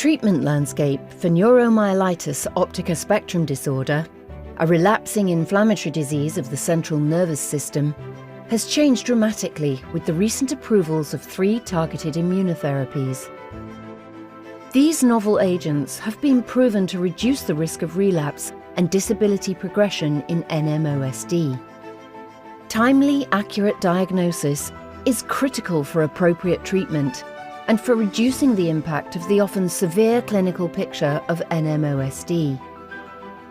treatment landscape for neuromyelitis optica spectrum disorder, a relapsing inflammatory disease of the central nervous system, has changed dramatically with the recent approvals of 3 targeted immunotherapies. These novel agents have been proven to reduce the risk of relapse and disability progression in NMOSD. Timely, accurate diagnosis is critical for appropriate treatment and for reducing the impact of the often severe clinical picture of NMOSD.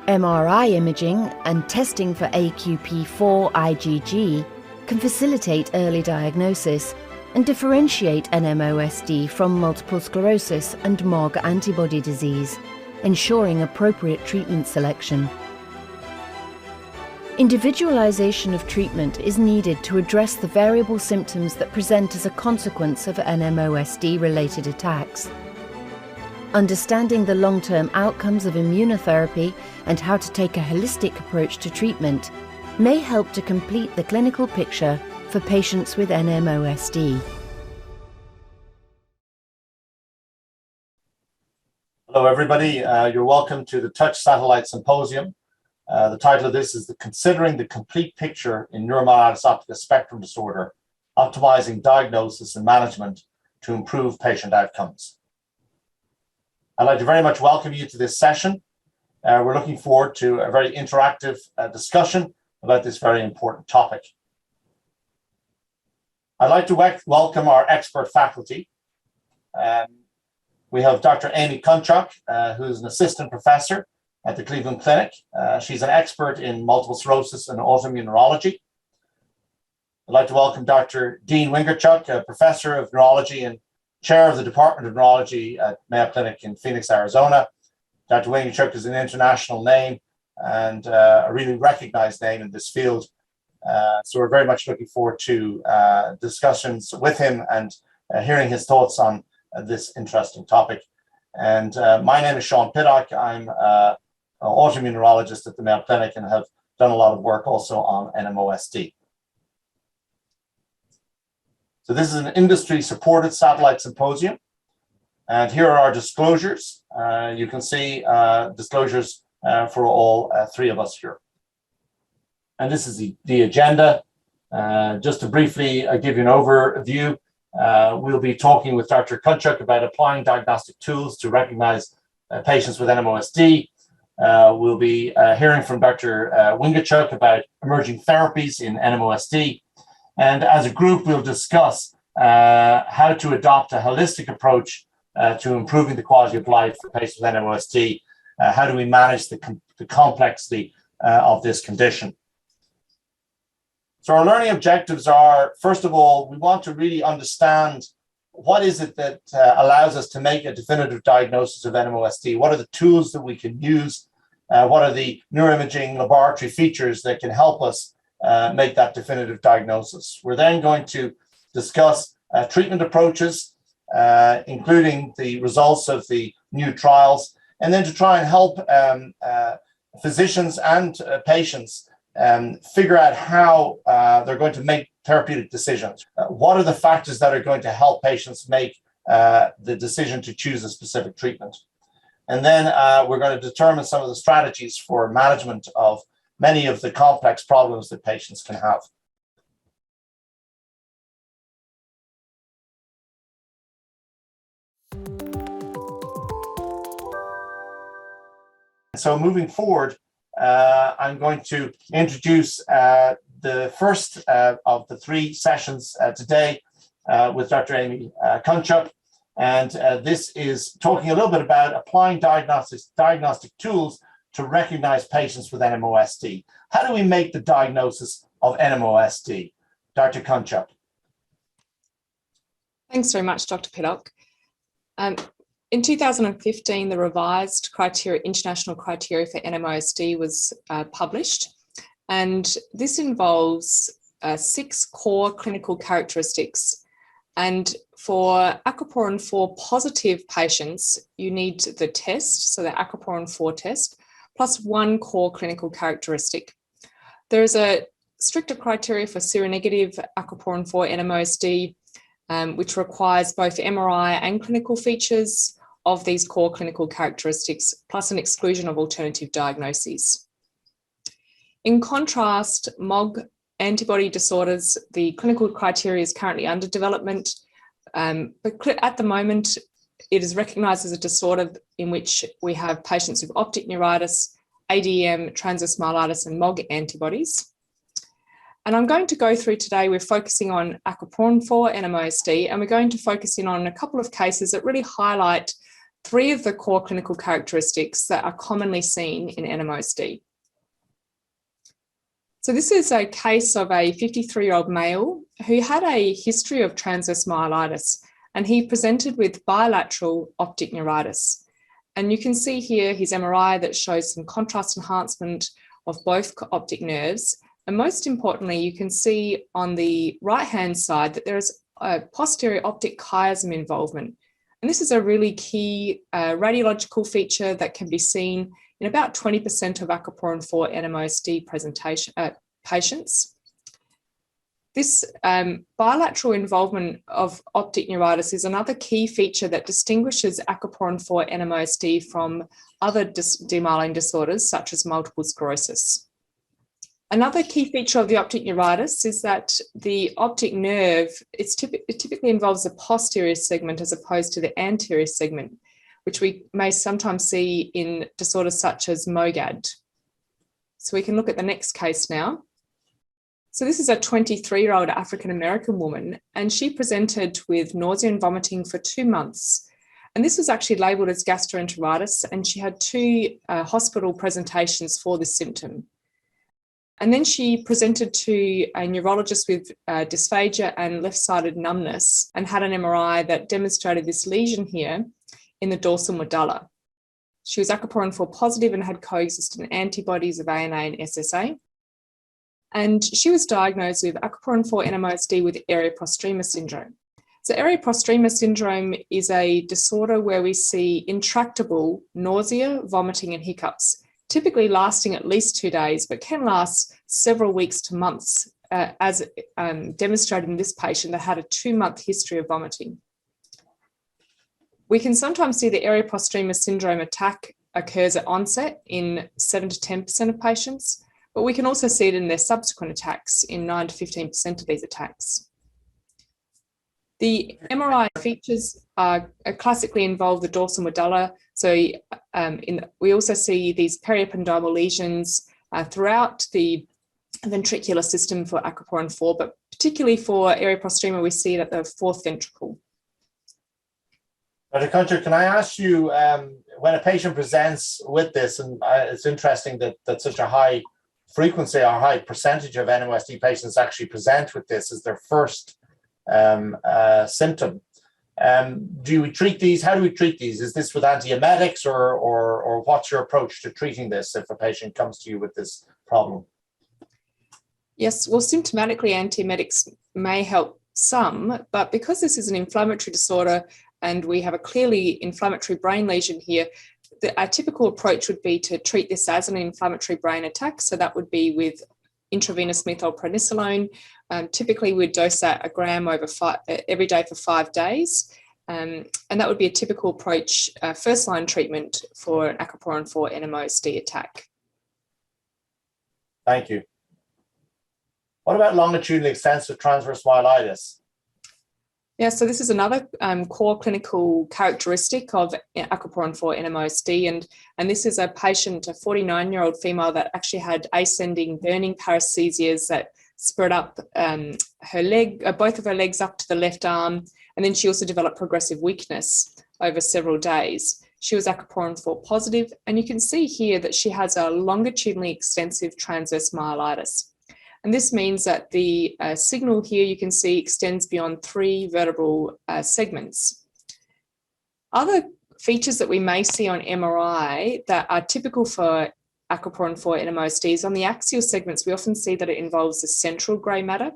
MRI imaging and testing for AQP4 IgG can facilitate early diagnosis and differentiate NMOSD from multiple sclerosis and MOG antibody disease, ensuring appropriate treatment selection. Individualization of treatment is needed to address the variable symptoms that present as a consequence of NMOSD-related attacks. Understanding the long-term outcomes of immunotherapy and how to take a holistic approach to treatment may help to complete the clinical picture for patients with NMOSD. Hello everybody, you're welcome to the Touch Satellite Symposium. The title of this is Considering the Complete Picture in Neuromyelitis Optica Spectrum Disorder, Optimizing Diagnosis and Management to Improve Patient Outcomes. I'd like to very much welcome you to this session. We're looking forward to a very interactive discussion about this very important topic. I'd like to welcome our expert faculty. We have Dr. Amy Kunchok, who's an assistant professor at the Cleveland Clinic. She's an expert in multiple sclerosis and autoimmune neurology. I'd like to welcome Dr. Dean Wingerchuk, a professor of neurology and chair of the Department of Neurology at Mayo Clinic in Phoenix, Arizona. Dr. Wingerchuk is an international name and a really recognized name in this field. So we're very much looking forward to discussions with him and hearing his thoughts on this interesting topic. And my name is Pittock. I'm an autoimmune neurologist at the Mayo Clinic and have done a lot of work also on NMOSD. So this is an industry-supported satellite symposium. And here are our disclosures. You can see disclosures for all 3 of us here. And this is the agenda. Just to briefly give you an overview, we'll be talking with Dr. Kunchok about applying diagnostic tools to recognize patients with NMOSD. We'll be hearing from Dr. Wingerchuk about emerging therapies in NMOSD. And as a group, we'll discuss how to adopt a holistic approach to improving the quality of life for patients with NMOSD. How do we manage the complexity of this condition? So our learning objectives are, first of all, we want to really understand what is it that allows us to make a definitive diagnosis of NMOSD? What are the tools that we can use? What are the neuroimaging laboratory features that can help us make that definitive diagnosis? We're then going to discuss treatment approaches, including the results of the new trials, and then to try and help physicians and patients figure out how they're going to make therapeutic decisions. What are the factors that are going to help patients make the decision to choose a specific treatment? And then we're going to determine some of the strategies for management of many of the complex problems that patients can have. So moving forward, I'm going to introduce the first of the 3 sessions today with Dr. Amy Kunchok. And this is talking a little bit about applying diagnostic tools to recognize patients with NMOSD. How do we make the diagnosis of NMOSD? Dr. Kunchok. Thanks very much, Dr. Pittock. In 2015, the revised international criteria for NMOSD was published, and this involves 6 core clinical characteristics. And for aquaporin 4 positive patients, you need the test, so the aquaporin 4 test, plus 1 core clinical characteristic. There is a stricter criteria for seronegative aquaporin 4 NMOSD, which requires both MRI and clinical features, of these core clinical characteristics, plus an exclusion of alternative diagnoses. In contrast, MOG antibody disorders, the clinical criteria is currently under development, but at the moment, it is recognised as a disorder in which we have patients with optic neuritis, ADM, transverse myelitis, and MOG antibodies. And I'm going to go through today, we're focusing on aquaporin 4 NMOSD, and we're going to focus in on a couple of cases that really highlight 3 of the core clinical characteristics that are commonly seen in NMOSD. So this is a case of a 53-year-old male who had a history of transverse myelitis, and he presented with bilateral optic neuritis. And you can see here his MRI that shows some contrast enhancement of both optic nerves. And most importantly, you can see on the right-hand side that there is a posterior optic chiasm involvement. And this is a really key radiological feature that can be seen in about 20% of aquaporin 4 NMOSD patients. This bilateral involvement of optic neuritis is another key feature that distinguishes aquaporin 4 NMOSD from other demyelinating disorders, such as multiple sclerosis. Another key feature of the optic neuritis is that the optic nerve, it typically involves the posterior segment as opposed to the anterior segment, which we may sometimes see in disorders such as MOGAD. So we can look at the next case now. So this is a 23-year-old African-American woman, and she presented with nausea and vomiting for 2 months. And this was actually labelled as gastroenteritis, and she had 2 hospital presentations for this symptom. And then she presented to a neurologist with dysphagia and left-sided numbness and had an MRI that demonstrated this lesion here in the dorsal medulla. She was aquaporin 4 positive and had coexistent antibodies of ANA and SSA. And she was diagnosed with aquaporin 4 NMOSD with Erie-Postrema syndrome. So Erie-Postrema syndrome is a disorder where we see intractable nausea, vomiting, and hiccups, typically lasting at least 2 days, but can last several weeks to months, as demonstrated in this patient that had a 2-month history of vomiting. We can sometimes see the Erie-Postrema syndrome attack occurs at onset in 7 to 10% of patients, but we can also see it in their subsequent attacks in 9 to 15% of these attacks. The MRI features classically involve the dorsal medulla. So we also see these periependymal lesions throughout the ventricular system for aquaporin 4, but particularly for Erie-Postrema, we see it at the 4th ventricle. Dr. Kunchok, can I ask you, when a patient presents with this, and it's interesting that such a high frequency or high percentage of NMOSD patients actually present with this as their first symptom. Do we treat these? How do we treat these? Is this with antiemetics or what's your approach to treating this if a patient comes to you with this problem? Yes, well, symptomatically antiemetics may help some, but because this is an inflammatory disorder and we have a clearly inflammatory brain lesion here, our typical approach would be to treat this as an inflammatory brain attack. So that would be with intravenous methylprednisolone. Typically, we'd dose that 1 gram every day for 5 days. And that would be a typical approach, first-line treatment for an aquaporin 4 NMOSD attack. Thank you. What about longitudinal extensive transverse myelitis? Yeah, so this is another core clinical characteristic of aquaporin 4 NMOSD, and this is a patient, a 49-year-old female that actually had ascending burning paresthesias that spread up her leg, both of her legs up to the left arm, and then she also developed progressive weakness over several days. She was aquaporin 4 positive, and you can see here that she has a longitudinally extensive transverse myelitis. And this means that the signal here you can see extends beyond 3 vertebral segments. Other features that we may see on MRI that are typical for aquaporin 4 NMOSD is on the axial segments, we often see that it involves the central grey matter.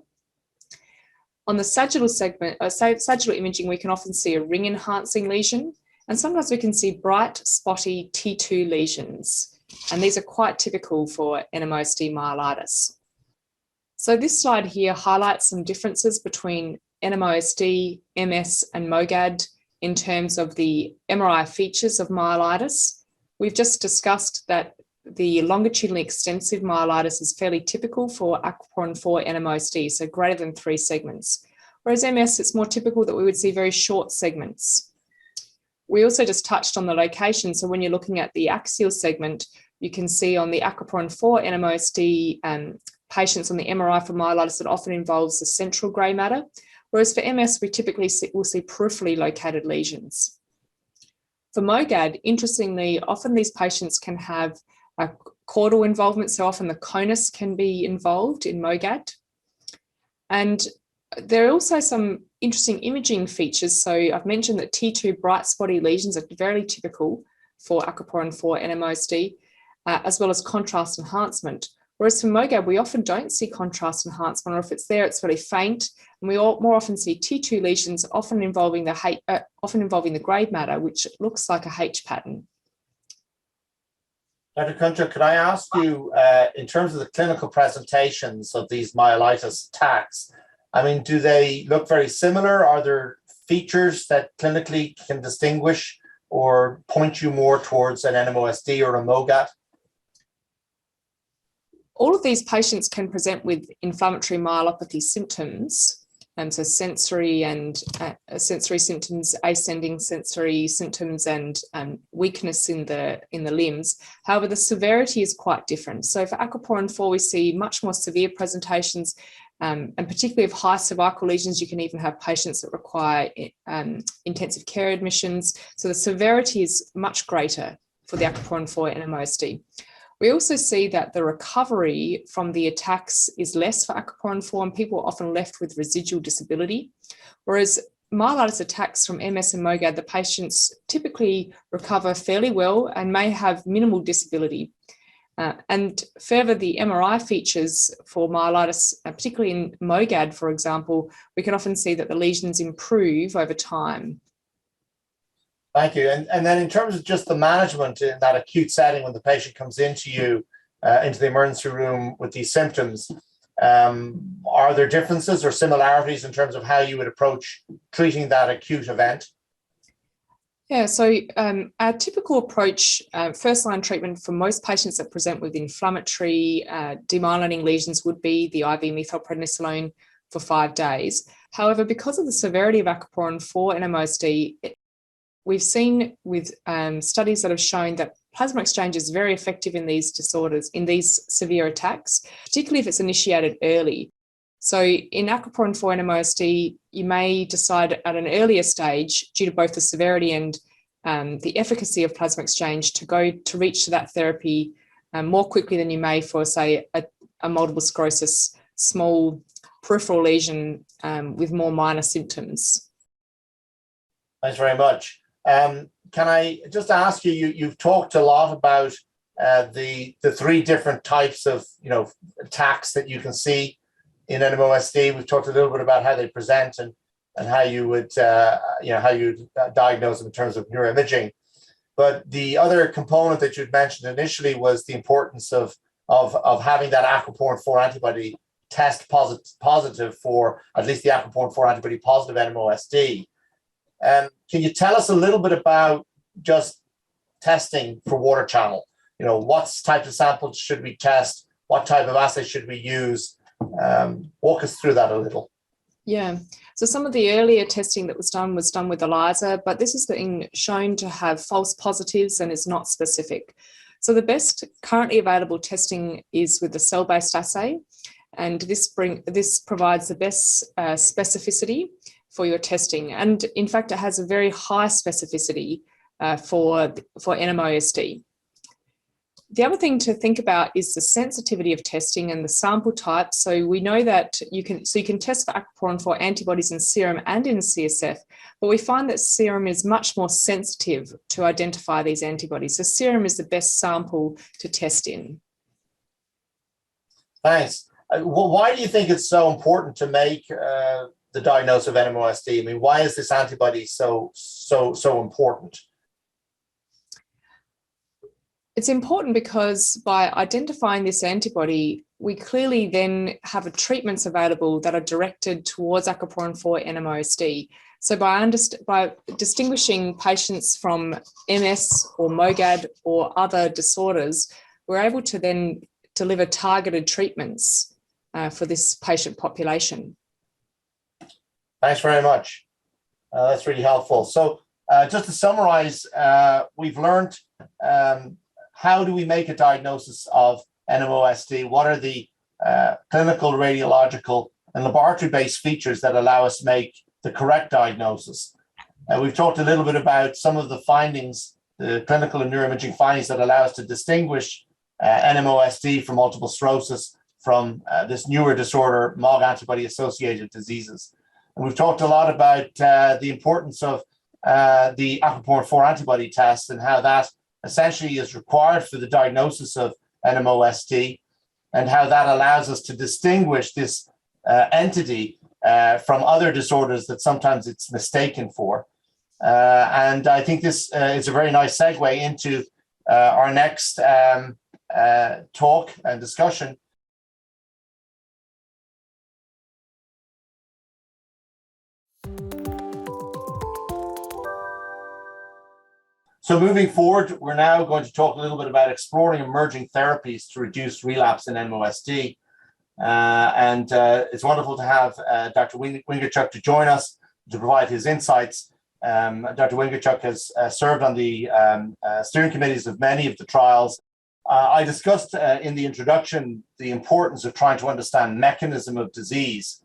On the sagittal segment, sagittal imaging, we can often see a ring enhancing lesion, and sometimes we can see bright, spotty T2 lesions. And these are quite typical for NMOSD myelitis. So this slide here highlights some differences between NMOSD, MS, and MOGAD in terms of the MRI features of myelitis. We've just discussed that the longitudinally extensive myelitis is fairly typical for aquaporin 4 NMOSD, so greater than 3 segments. Whereas MS, it's more typical that we would see very short segments. We also just touched on the location. So when you're looking at the axial segment, you can see on the aquaporin 4 NMOSD patients on the MRI for myelitis, it often involves the central grey matter. Whereas for MS, we typically will see peripherally located lesions. For MOGAD, interestingly, often these patients can have a caudal involvement, so often the conus can be involved in MOGAD. And there are also some interesting imaging features. So I've mentioned that T2 bright spotty lesions are very typical for aquaporin 4 NMOSD, as well as contrast enhancement. Whereas for MOGAD, we often don't see contrast enhancement, or if it's there, it's really faint. And we more often see T2 lesions, often involving the grey matter, which looks like a H pattern. Dr. Kunchok, could I ask you, in terms of the clinical presentations of these myelitis attacks, I mean, do they look very similar? Are there features that clinically can distinguish or point you more towards an NMOSD or a MOGAD? All of these patients can present with inflammatory myelopathy symptoms, so sensory symptoms, ascending sensory symptoms, and weakness in the limbs. However, the severity is quite different. So for aquaporin 4, we see much more severe presentations, and particularly of high cervical lesions. You can even have patients that require intensive care admissions. So the severity is much greater for the aquaporin 4 NMOSD. We also see that the recovery from the attacks is less for aquaporin 4, and people are often left with residual disability. Whereas myelitis attacks from MS and MOGAD, the patients typically recover fairly well and may have minimal disability. And further, the MRI features for myelitis, particularly in MOGAD, for example, we can often see that the lesions improve over time. Thank you. And then in terms of just the management in that acute setting, when the patient comes into you, into the emergency room with these symptoms, are there differences or similarities in terms of how you would approach treating that acute event? Yeah, so our typical approach, first-line treatment for most patients that present with inflammatory demyelinating lesions would be the IV methylprednisolone for 5 days. However, because of the severity of aquaporin 4 NMOSD, we've seen with studies that have shown that plasma exchange is very effective in these disorders, in these severe attacks, particularly if it's initiated early. So in aquaporin 4 NMOSD, you may decide at an earlier stage, due to both the severity and the efficacy of plasma exchange, to reach to that therapy more quickly than you may for, say, a multiple sclerosis, small peripheral lesion with more minor symptoms. Thanks very much. Can I just ask you, you've talked a lot about the 3 different types of attacks that you can see in NMOSD. We've talked a little bit about how they present and how you would how you diagnose them in terms of neuroimaging. But the other component that you'd mentioned initially was the importance of having that aquaporin 4 antibody test positive for at least the aquaporin 4 antibody positive NMOSD. Can you tell us a little bit about just testing for water channel? What types of samples should we test? What type of assay should we use? Walk us through that a little. Yeah, so some of the earlier testing that was done with ELISA, but this has been shown to have false positives and is not specific. So the best currently available testing is with the cell-based assay, and this provides the best specificity for your testing. And in fact, it has a very high specificity for NMOSD. The other thing to think about is the sensitivity of testing and the sample type. So we know that you can test for aquaporin 4 antibodies in serum and in CSF, but we find that serum is much more sensitive to identify these antibodies. So serum is the best sample to test in. Thanks. Why do you think it's so important to make the diagnosis of NMOSD? I mean, why is this antibody so important? It's important because by identifying this antibody, we clearly then have treatments available that are directed towards aquaporin 4 NMOSD. So by distinguishing patients from MS or MOGAD or other disorders, we're able to then deliver targeted treatments for this patient population. Thanks very much. That's really helpful. So just to summarize, we've learned how do we make a diagnosis of NMOSD? What are the clinical, radiological, and laboratory-based features that allow us to make the correct diagnosis? We've talked a little bit about some of the findings, the clinical and neuroimaging findings that allow us to distinguish NMOSD from multiple sclerosis from this newer disorder, MOG antibody-associated diseases. And we've talked a lot about the importance of the aquaporin 4 antibody test and how that essentially is required for the diagnosis of NMOSD, and how that allows us to distinguish this entity from other disorders that sometimes it's mistaken for. And I think this is a very nice segue into our next talk and discussion. So moving forward, we're now going to talk a little bit about exploring emerging therapies to reduce relapse in NMOSD. It's wonderful to have Dr. Wingerchuk to join us to provide his insights. Dr. Wingerchuk has served on the steering committees of many of the trials. I discussed in the introduction the importance of trying to understand mechanism of disease,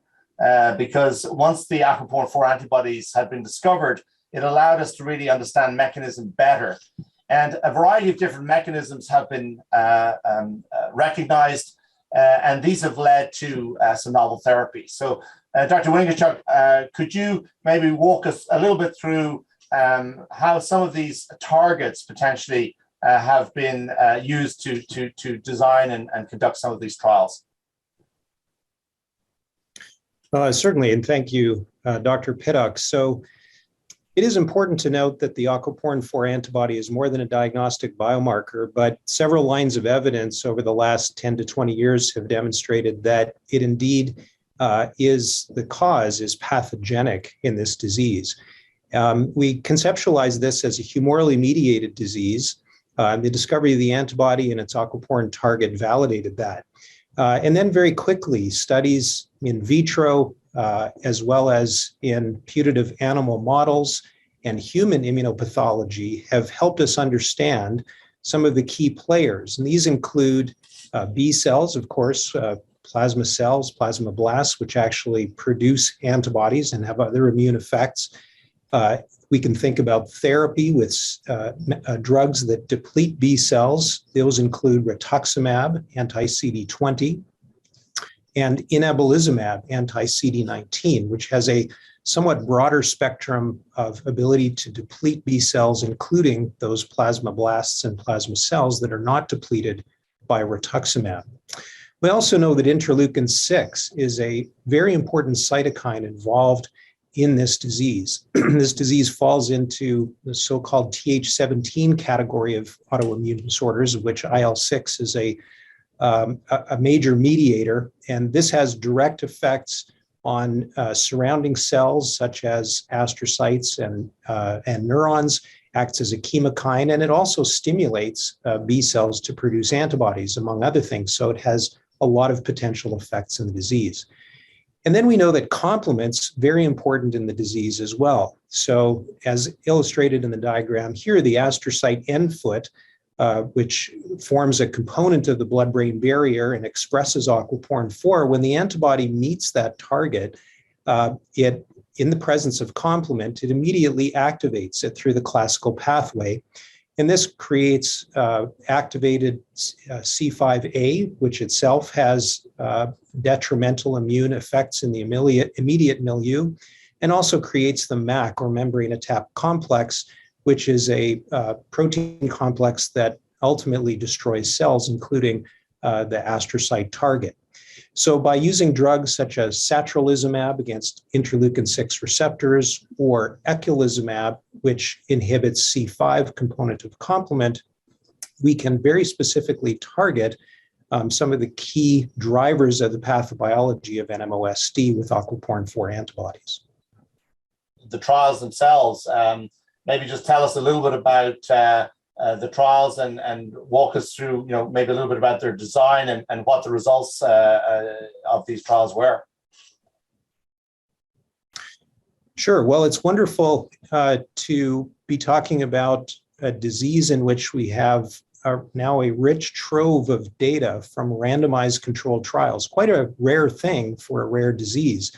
because once the aquaporin 4 antibodies had been discovered, it allowed us to really understand mechanism better. And a variety of different mechanisms have been recognized, and these have led to some novel therapies. So Dr. Wingerchuk, could you maybe walk us a little bit through how some of these targets potentially have been used to design and conduct some of these trials? Certainly, and thank you, Dr. Pittock. So it is important to note that the aquaporin 4 antibody is more than a diagnostic biomarker, but several lines of evidence over the last 10 to 20 years have demonstrated that it indeed is pathogenic in this disease. We conceptualize this as a humorally mediated disease. The discovery of the antibody and its aquaporin target validated that. And then very quickly, studies in vitro, as well as in putative animal models and human immunopathology have helped us understand some of the key players. And these include B cells, of course, plasma cells, plasmablasts, which actually produce antibodies and have other immune effects. We can think about therapy with drugs that deplete B cells. Those include rituximab, anti-CD20, and inebilizumab, anti-CD19, which has a somewhat broader spectrum of ability to deplete B cells, including those plasmablasts and plasma cells that are not depleted by rituximab. We also know that interleukin-6 is a very important cytokine involved in this disease. This disease falls into the so-called Th17 category of autoimmune disorders, of which IL-6 is a major mediator, and this has direct effects on surrounding cells such as astrocytes and neurons, acts as a chemokine, and it also stimulates B cells to produce antibodies, among other things. So it has a lot of potential effects in the disease. And then we know that complement's very important in the disease as well. So as illustrated in the diagram here, the astrocyte end foot, which forms a component of the blood-brain barrier and expresses aquaporin 4, when the antibody meets that target, in the presence of complement, it immediately activates it through the classical pathway. And this creates activated C5a, which itself has detrimental immune effects in the immediate milieu, and also creates the MAC, or membrane attack complex, which is a protein complex that ultimately destroys cells, including the astrocyte target. So by using drugs such as satralizumab against interleukin-6 receptors, or eculizumab, which inhibits C5 component of complement, we can very specifically target some of the key drivers of the pathobiology of NMOSD with aquaporin 4 antibodies. The trials themselves, maybe just tell us a little bit about the trials and walk us through, maybe a little bit about their design and what the results of these trials were. Sure. Well, it's wonderful to be talking about a disease in which we have now a rich trove of data from randomized controlled trials, quite a rare thing for a rare disease.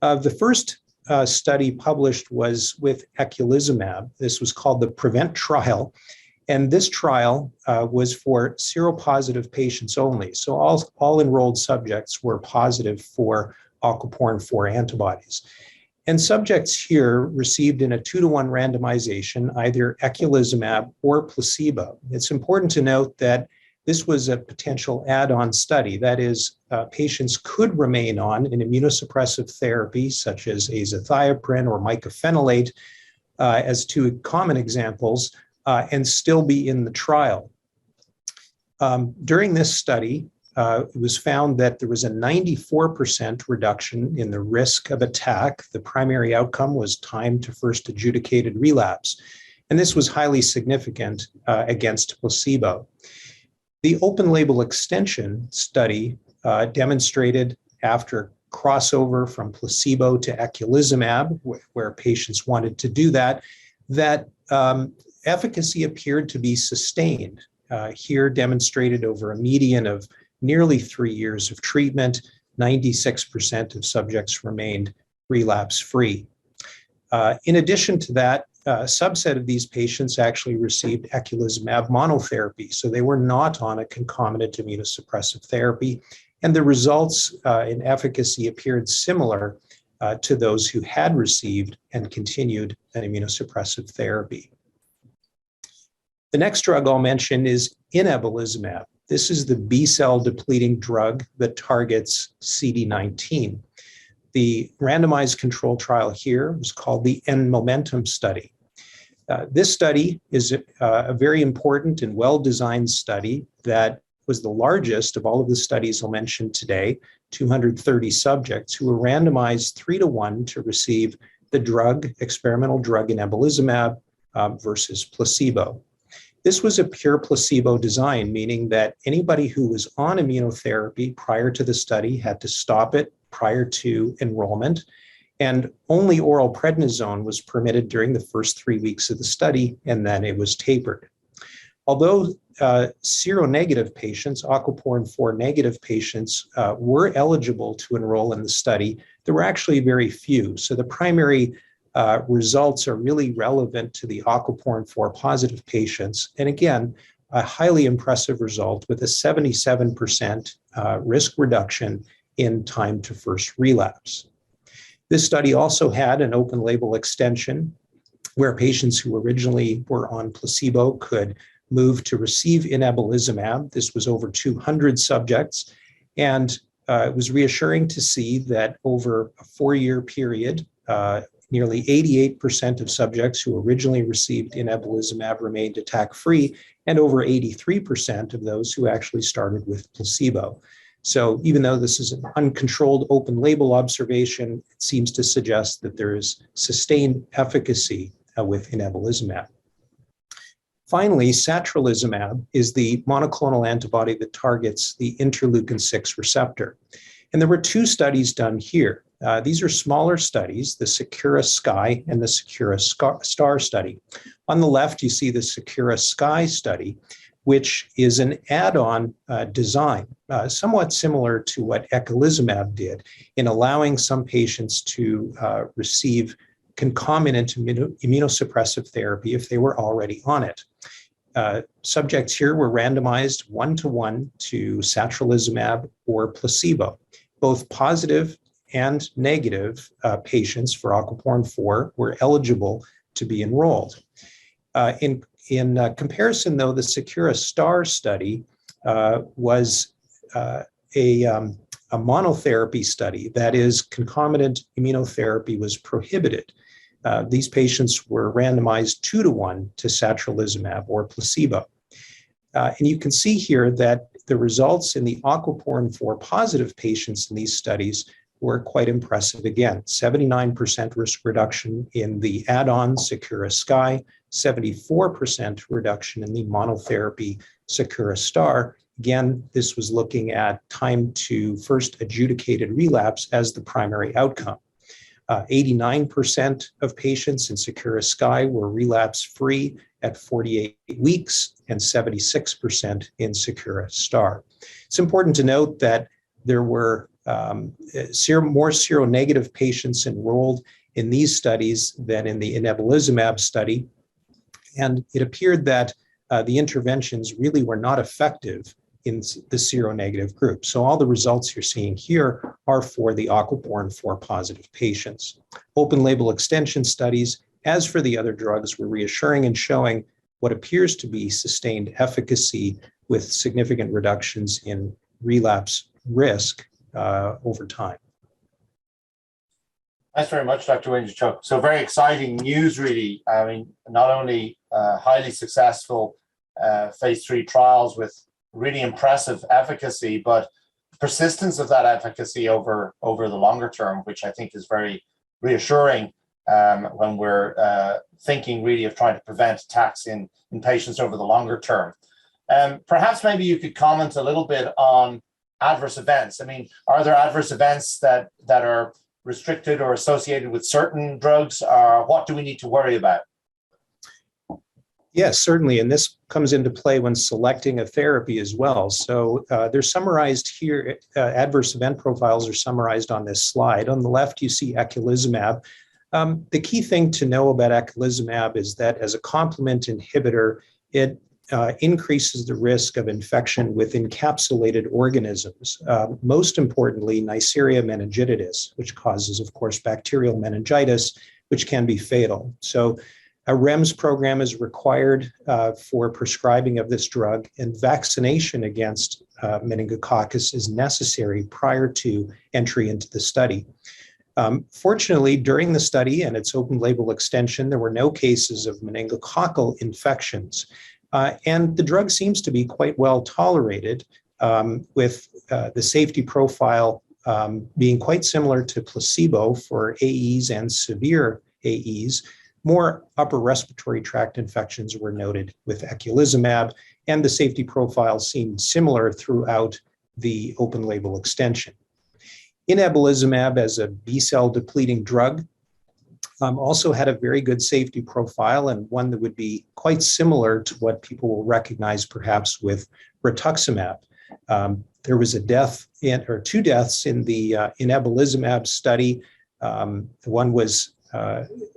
The first study published was with eculizumab. This was called the PREVENT trial. And this trial was for seropositive patients only. So all enrolled subjects were positive for aquaporin 4 antibodies. And subjects here received in a 2-to-1 randomization, either eculizumab or placebo. It's important to note that this was a potential add-on study. That is, patients could remain on an immunosuppressive therapy such as azathioprine or mycophenolate as two common examples and still be in the trial. During this study, it was found that there was a 94% reduction in the risk of attack. The primary outcome was time to first adjudicated relapse. And this was highly significant against placebo. The open label extension study demonstrated after crossover from placebo to eculizumab, where patients wanted to do that, that efficacy appeared to be sustained. Here demonstrated over a median of nearly 3 years of treatment, 96% of subjects remained relapse-free. In addition to that, a subset of these patients actually received eculizumab monotherapy, so they were not on a concomitant immunosuppressive therapy, and the results in efficacy appeared similar to those who had received and continued an immunosuppressive therapy. The next drug I'll mention is inebilizumab. This is the B-cell depleting drug that targets CD19. The randomized control trial here was called the NMOMentum study. This study is a very important and well-designed study that was the largest of all of the studies I'll mention today, 230 subjects who were randomized 3-to-1 to receive the drug, experimental drug inebilizumab versus placebo. This was a pure placebo design, meaning that anybody who was on immunotherapy prior to the study had to stop it prior to enrollment, and only oral prednisone was permitted during the first 3 weeks of the study, and then it was tapered. Although seronegative patients, aquaporin 4 negative patients, were eligible to enroll in the study, there were actually very few. So the primary results are really relevant to the aquaporin 4 positive patients. And again, a highly impressive result with a 77% risk reduction in time to first relapse. This study also had an open label extension where patients who originally were on placebo could move to receive inebilizumab. This was over 200 subjects. And it was reassuring to see that over a 4-year period, nearly 88% of subjects who originally received inebilizumab remained attack-free, and over 83% of those who actually started with placebo. So even though this is an uncontrolled open label observation, it seems to suggest that there is sustained efficacy with inebilizumab. Finally, satralizumab is the monoclonal antibody that targets the interleukin-6 receptor. And there were 2 studies done here. These are smaller studies, the Secura Sky and the Secura Star study. On the left, you see the Secura Sky study, which is an add-on design, somewhat similar to what eculizumab did in allowing some patients to receive concomitant immunosuppressive therapy if they were already on it. Subjects here were randomized 1-to-1 to satralizumab or placebo. Both positive and negative patients for aquaporin 4 were eligible to be enrolled. In comparison, though, the Secura Star study was a monotherapy study. That is, concomitant immunotherapy was prohibited. These patients were randomized 2-to-1 to satralizumab or placebo. And you can see here that the results in the aquaporin 4 positive patients in these studies were quite impressive again. 79% risk reduction in the add-on Secura Sky, 74% reduction in the monotherapy Secura Star. Again, this was looking at time to first adjudicated relapse as the primary outcome. 89% of patients in Secura Sky were relapse-free at 48 weeks and 76% in Secura Star. It's important to note that there were more seronegative patients enrolled in these studies than in the inebilizumab study. And it appeared that the interventions really were not effective in the seronegative group. So all the results you're seeing here are for the aquaporin 4 positive patients. Open label extension studies, as for the other drugs, were reassuring and showing what appears to be sustained efficacy with significant reductions in relapse risk over time. Thanks very much, Dr. Wingerchuk. So very exciting news, really. I mean, not only highly successful phase 3 trials with really impressive efficacy, but persistence of that efficacy over the longer term, which I think is very reassuring when we're thinking really of trying to prevent attacks in patients over the longer term. Perhaps maybe you could comment a little bit on adverse events. I mean, are there adverse events that are restricted or associated with certain drugs? What do we need to worry about? Yes, certainly. And this comes into play when selecting a therapy as well. So they're summarized here. Adverse event profiles are summarized on this slide. On the left, you see eculizumab. The key thing to know about eculizumab is that as a complement inhibitor, it increases the risk of infection with encapsulated organisms. Most importantly, Neisseria meningitidis, which causes, of course, bacterial meningitis, which can be fatal. So a REMS program is required for prescribing of this drug, and vaccination against meningococcus is necessary prior to entry into the study. Fortunately, during the study and its open label extension, there were no cases of meningococcal infections. And the drug seems to be quite well tolerated, with the safety profile being quite similar to placebo for AEs and severe AEs. More upper respiratory tract infections were noted with eculizumab, and the safety profile seemed similar throughout the open label extension. Inebilizumab, as a B-cell depleting drug, also had a very good safety profile, and one that would be quite similar to what people will recognize perhaps with rituximab. There was a death or two deaths in the inebilizumab study. One was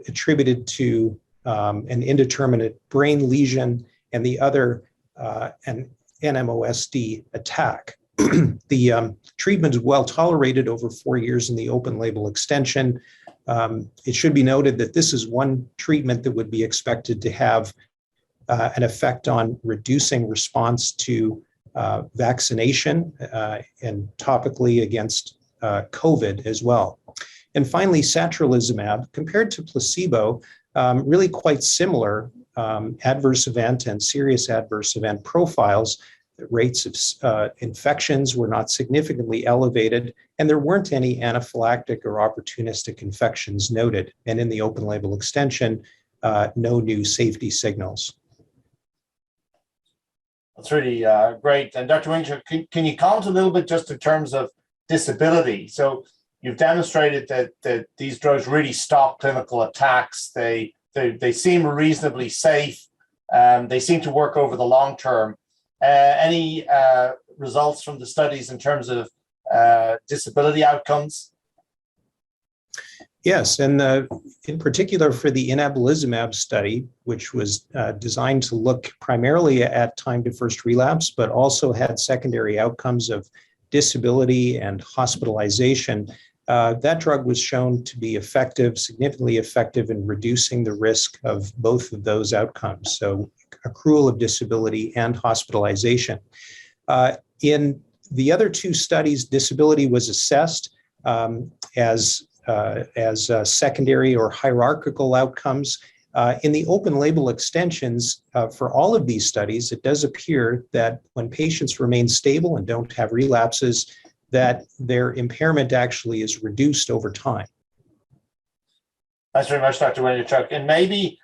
attributed to an indeterminate brain lesion, and the other an NMOSD attack. The treatment is well tolerated over 4 years in the open label extension. It should be noted that this is one treatment that would be expected to have an effect on reducing response to vaccination and topically against COVID as well. And finally, satralizumab, compared to placebo, really quite similar adverse event and serious adverse event profiles. The rates of infections were not significantly elevated, and there weren't any anaphylactic or opportunistic infections noted. And in the open label extension, no new safety signals. That's really great. And Dr. Wingerchuk, can you comment a little bit just in terms of disability? So you've demonstrated that these drugs really stop clinical attacks. They seem reasonably safe. They seem to work over the long term. Any results from the studies in terms of disability outcomes? Yes, and in particular for the inebilizumab study, which was designed to look primarily at time to first relapse, but also had secondary outcomes of disability and hospitalization. That drug was shown to be effective, significantly effective in reducing the risk of both of those outcomes. So accrual of disability and hospitalization. In the other two studies, disability was assessed as secondary or hierarchical outcomes. In the open label extensions for all of these studies, it does appear that when patients remain stable and don't have relapses, that their impairment actually is reduced over time. Thanks very much, Dr. Wingerchuk. And maybe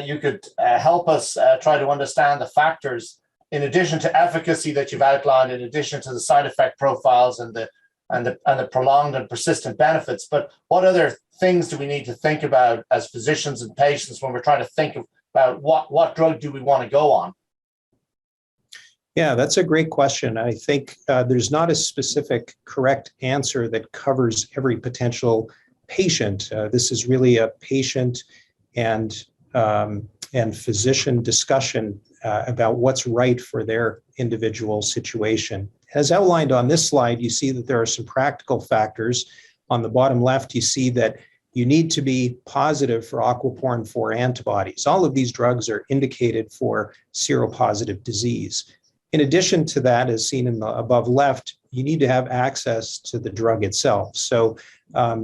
you could help us try to understand the factors, in addition to efficacy that you've outlined, in addition to the side effect profiles and the prolonged and persistent benefits, but what other things do we need to think about as physicians and patients when we're trying to think about what drug do we want to go on? Yeah, that's a great question. I think there's not a specific correct answer that covers every potential patient. This is really a patient and physician discussion about what's right for their individual situation. As outlined on this slide, you see that there are some practical factors. On the bottom left, you see that you need to be positive for aquaporin 4 antibodies. All of these drugs are indicated for seropositive disease. In addition to that, as seen in the above left, you need to have access to the drug itself. So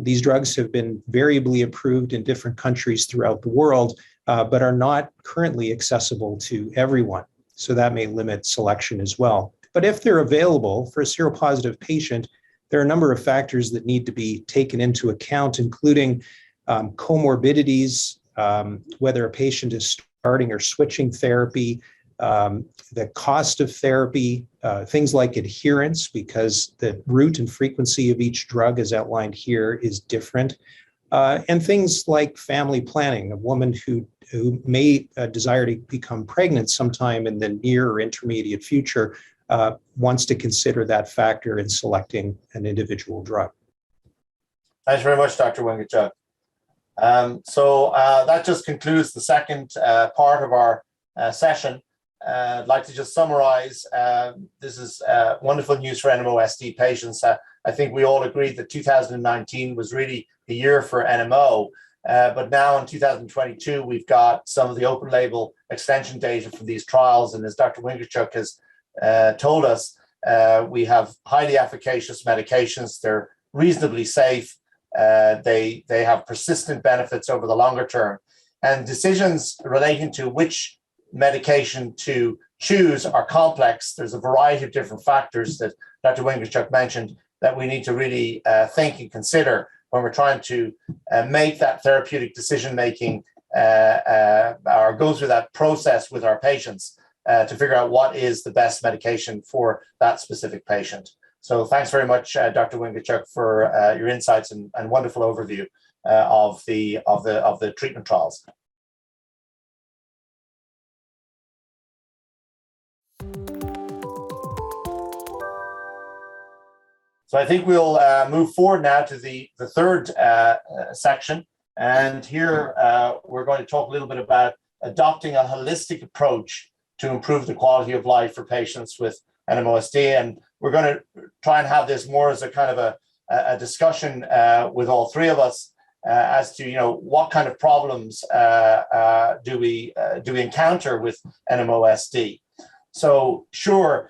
these drugs have been variably approved in different countries throughout the world, but are not currently accessible to everyone. So that may limit selection as well. But if they're available for a seropositive patient, there are a number of factors that need to be taken into account, including comorbidities, whether a patient is starting or switching therapy, the cost of therapy, things like adherence, because the route and frequency of each drug, as outlined here, is different, and things like family planning. A woman who may desire to become pregnant sometime in the near or intermediate future wants to consider that factor in selecting an individual drug. Thanks very much, Dr. Wingerchuk. So that just concludes the second part of our session. I'd like to just summarize. This is wonderful news for NMOSD patients. I think we all agreed that 2019 was really the year for NMO, but now in 2022, we've got some of the open label extension data from these trials. And as Dr. Wingerchuk has told us, we have highly efficacious medications. They're reasonably safe. They have persistent benefits over the longer term. And decisions relating to which medication to choose are complex. There's a variety of different factors that Dr. Wingerchuk mentioned that we need to really think and consider when we're trying to make that therapeutic decision-making or go through that process with our patients to figure out what is the best medication for that specific patient. So thanks very much, Dr. Wingerchuk, for your insights and wonderful overview of the treatment trials. So I think we'll move forward now to the third section. And here we're going to talk a little bit about adopting a holistic approach to improve the quality of life for patients with NMOSD. And we're going to try and have this more as a kind of a discussion with all three of us as to, what kind of problems do we encounter with NMOSD. So sure,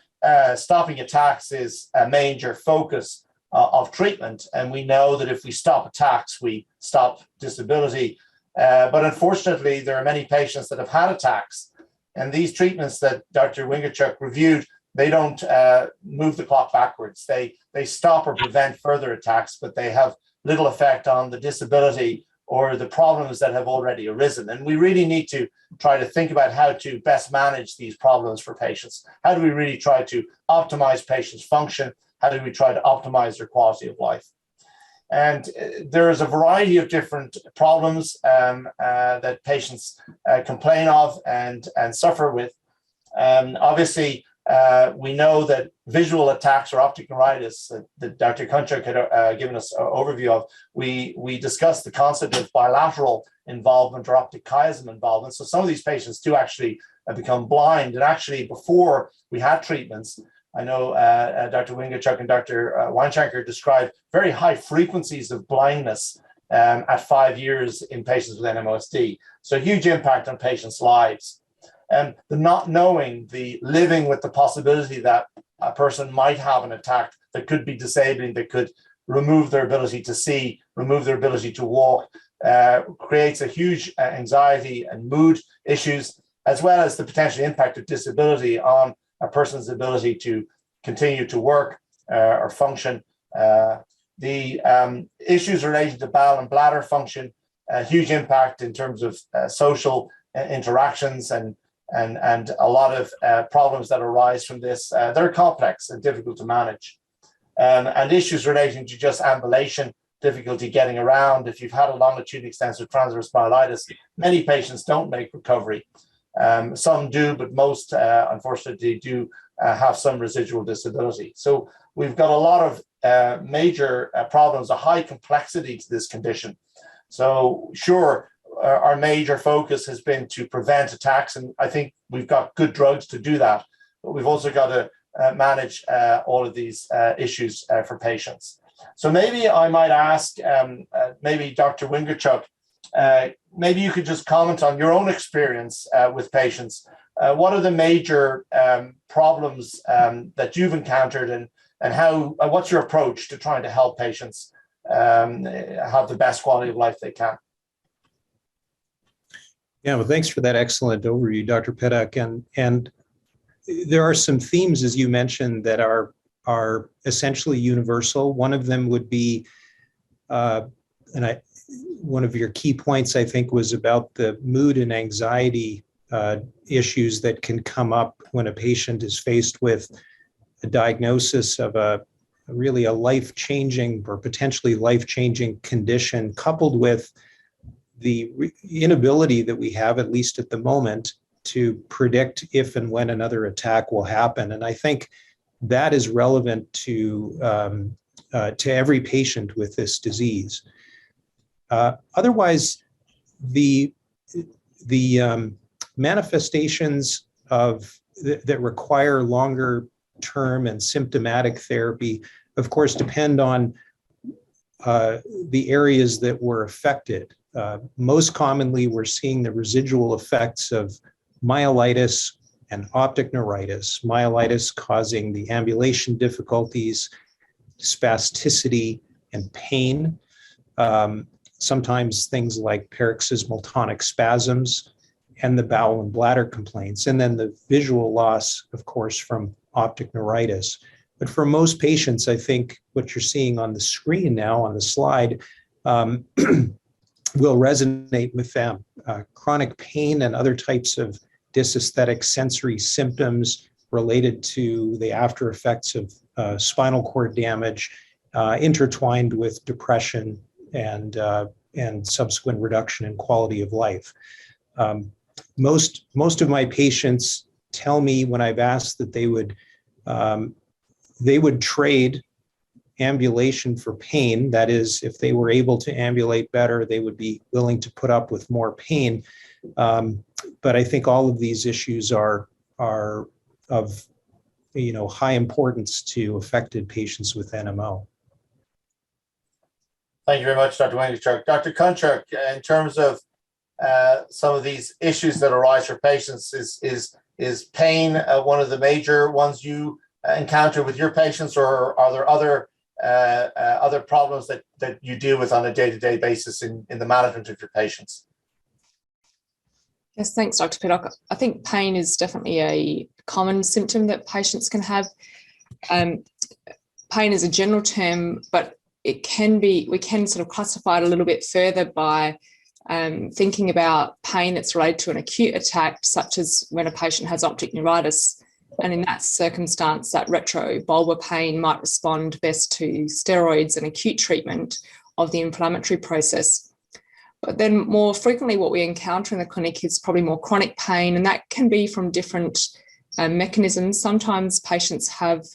stopping attacks is a major focus of treatment. And we know that if we stop attacks, we stop disability. But unfortunately, there are many patients that have had attacks. And these treatments that Dr. Wingerchuk reviewed, they don't move the clock backwards. They stop or prevent further attacks, but they have little effect on the disability or the problems that have already arisen. And we really need to try to think about how to best manage these problems for patients. How do we really try to optimize patients' function? How do we try to optimize their quality of life? And there is a variety of different problems that patients complain of and suffer with. Obviously, we know that visual attacks or optic neuritis that Dr. Kunchok had given us an overview of, we discussed the concept of bilateral involvement or optic chiasm involvement. So some of these patients do actually become blind. And actually, before we had treatments, I know Dr. Wingerchuk and Dr. Wingerchuk described very high frequencies of blindness at 5 years in patients with NMOSD. So huge impact on patients' lives. And the not knowing, the living with the possibility that a person might have an attack that could be disabling, that could remove their ability to see, remove their ability to walk, creates a huge anxiety and mood issues, as well as the potential impact of disability on a person's ability to continue to work or function. The issues related to bowel and bladder function, a huge impact in terms of social interactions and a lot of problems that arise from this. They're complex and difficult to manage. And issues relating to just ambulation, difficulty getting around. If you've had a longitudinal extensive transverse myelitis, many patients don't make recovery. Some do, but most, unfortunately, do have some residual disability. So we've got a lot of major problems, a high complexity to this condition. So sure, our major focus has been to prevent attacks, and I think we've got good drugs to do that, but we've also got to manage all of these issues for patients. So maybe I might ask, maybe Dr. Wingerchuk, maybe you could just comment on your own experience with patients. What are the major problems that you've encountered, and how? What's your approach to trying to help patients have the best quality of life they can? Yeah, well, thanks for that excellent overview, Dr. Pittock. And there are some themes, as you mentioned, that are essentially universal. One of them would be, one of your key points, I think, was about the mood and anxiety issues that can come up when a patient is faced with a diagnosis of really a life-changing or potentially life-changing condition, coupled with the inability that we have, at least at the moment, to predict if and when another attack will happen. And I think that is relevant to every patient with this disease. Otherwise, the manifestations that require longer term and symptomatic therapy, of course, depend on the areas that were affected. Most commonly, we're seeing the residual effects of myelitis and optic neuritis. Myelitis causing the ambulation difficulties, spasticity, and pain. Sometimes things like paroxysmal tonic spasms and the bowel and bladder complaints. And then the visual loss, of course, from optic neuritis. But for most patients, I think what you're seeing on the screen now on the slide will resonate with them. Chronic pain and other types of dysesthetic sensory symptoms related to the after effects of spinal cord damage, intertwined with depression and subsequent reduction in quality of life. Most of my patients tell me, when I've asked, that they would trade ambulation for pain. That is, if they were able to ambulate better, they would be willing to put up with more pain. But I think all of these issues are of high importance to affected patients with NMO. Thank you very much, Dr. Wingerchuk. Dr. Kunchok, in terms of some of these issues that arise for patients, is pain one of the major ones you encounter with your patients, or are there other problems that you deal with on a day-to-day basis in the management of your patients? Yes, thanks, Dr. Pittock. I think pain is definitely a common symptom that patients can have. Pain is a general term, but we can sort of classify it a little bit further by thinking about pain that's related to an acute attack, such as when a patient has optic neuritis. And in that circumstance, that retrobulbar pain might respond best to steroids and acute treatment of the inflammatory process. But then more frequently, what we encounter in the clinic is probably more chronic pain, and that can be from different mechanisms. Sometimes patients have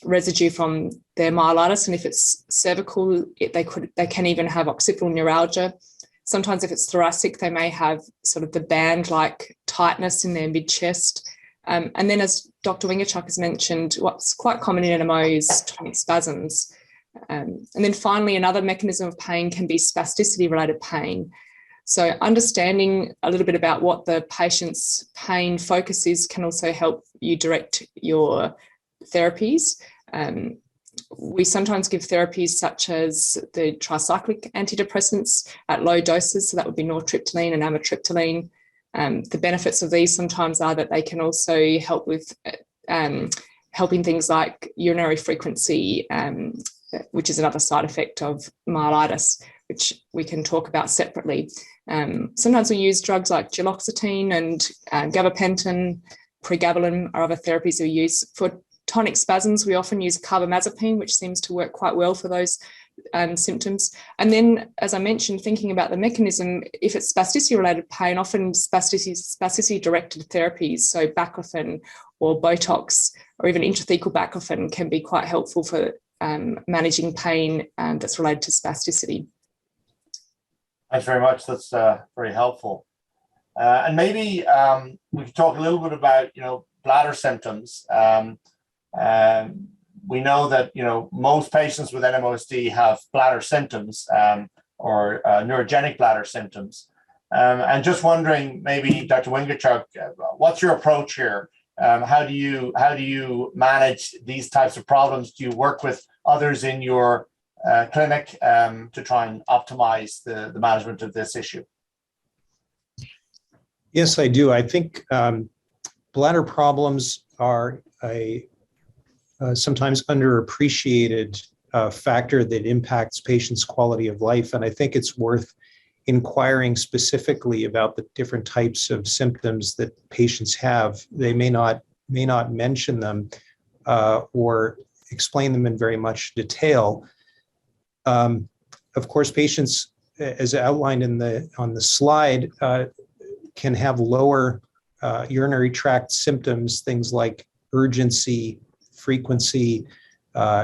residue from their myelitis, and if it's cervical, they can even have occipital neuralgia. Sometimes if it's thoracic, they may have sort of the band-like tightness in their mid-chest. And then, as Dr. Wingerchuk has mentioned, what's quite common in NMO is tonic spasms. And then finally, another mechanism of pain can be spasticity-related pain. So understanding a little bit about what the patient's pain focus is can also help you direct your therapies. We sometimes give therapies such as the tricyclic antidepressants at low doses, so that would be nortriptyline and amitriptyline. The benefits of these sometimes are that they can also help with helping things like urinary frequency, which is another side effect of myelitis, which we can talk about separately. Sometimes we use drugs like duloxetine and gabapentin, pregabalin are other therapies we use. For tonic spasms, we often use carbamazepine, which seems to work quite well for those symptoms. And then, as I mentioned, thinking about the mechanism, if it's spasticity-related pain, often spasticity-directed therapies, so baclofen or Botox or even intrathecal baclofen can be quite helpful for managing pain that's related to spasticity. Thanks very much. That's very helpful. And maybe we could talk a little bit about, bladder symptoms. We know that, most patients with NMOSD have bladder symptoms or neurogenic bladder symptoms. And just wondering, maybe Dr. Wingerchuk, what's your approach here? How do you manage these types of problems? Do you work with others in your clinic to try and optimize the management of this issue? Yes, I do. I think bladder problems are a sometimes underappreciated factor that impacts patients' quality of life. And I think it's worth inquiring specifically about the different types of symptoms that patients have. They may not mention them or explain them in very much detail. Of course, patients, as outlined on the slide, can have lower urinary tract symptoms, things like urgency, frequency,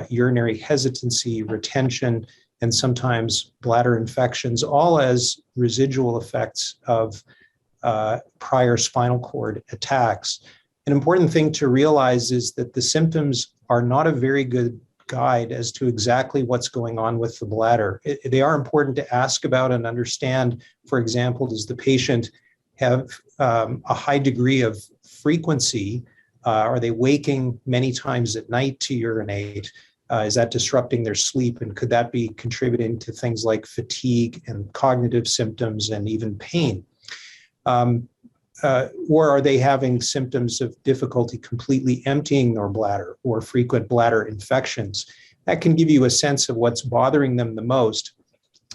urinary hesitancy, retention, and sometimes bladder infections, all as residual effects of prior spinal cord attacks. An important thing to realize is that the symptoms are not a very good guide as to exactly what's going on with the bladder. They are important to ask about and understand. For example, does the patient have a high degree of frequency? Are they waking many times at night to urinate? Is that disrupting their sleep? And could that be contributing to things like fatigue and cognitive symptoms and even pain? Or are they having symptoms of difficulty completely emptying their bladder or frequent bladder infections? That can give you a sense of what's bothering them the most.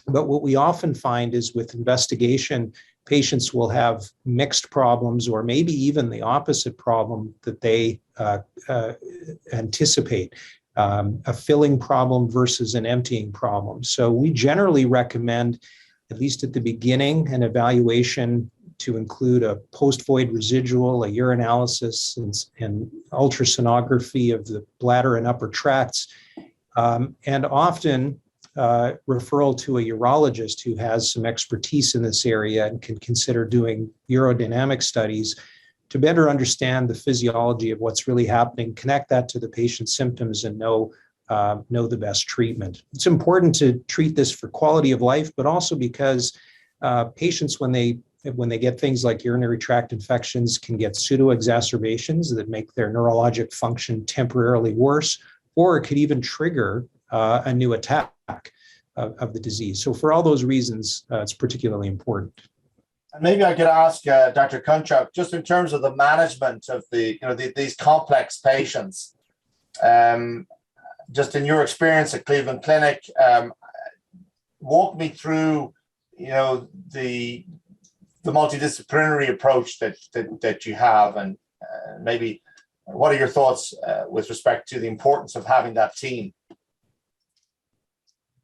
But what we often find is with investigation, patients will have mixed problems or maybe even the opposite problem that they anticipate, a filling problem versus an emptying problem. So we generally recommend, at least at the beginning, an evaluation to include a post-void residual, a urinalysis, and ultrasonography of the bladder and upper tracts, and often referral to a urologist who has some expertise in this area and can consider doing urodynamic studies to better understand the physiology of what's really happening, connect that to the patient's symptoms, and know the best treatment. It's important to treat this for quality of life, but also because patients, when they get things like urinary tract infections, can get pseudo-exacerbations that make their neurologic function temporarily worse, or it could even trigger a new attack of the disease. So for all those reasons, it's particularly important. And maybe I could ask Dr. Kunchok, just in terms of the management of these complex patients, just in your experience at Cleveland Clinic, walk me through, the multidisciplinary approach that you have, and maybe what are your thoughts with respect to the importance of having that team?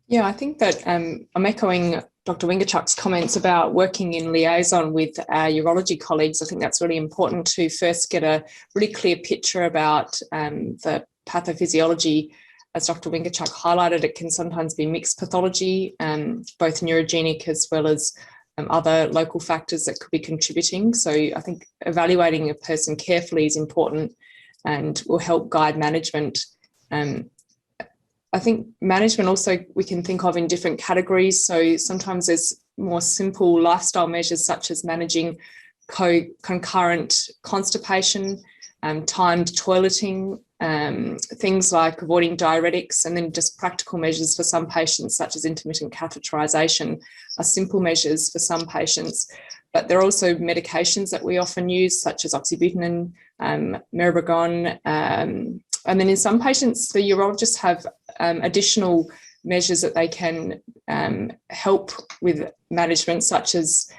Yeah, I think that I'm echoing Dr. Wingerchuk's comments about working in liaison with our urology colleagues. I think that's really important to first get a really clear picture about the pathophysiology. As Dr. Wingerchuk highlighted, it can sometimes be mixed pathology, both neurogenic as well as other local factors that could be contributing. So I think evaluating a person carefully is important and will help guide management. I think management also we can think of in different categories. So sometimes there's more simple lifestyle measures such as managing concurrent constipation, timed toileting, things like avoiding diuretics, and then just practical measures for some patients, such as intermittent catheterization, are simple measures for some patients. But there are also medications that we often use, such as oxybutynin, miravigon, and then in some patients, the urologists have additional measures that they can help with management, such as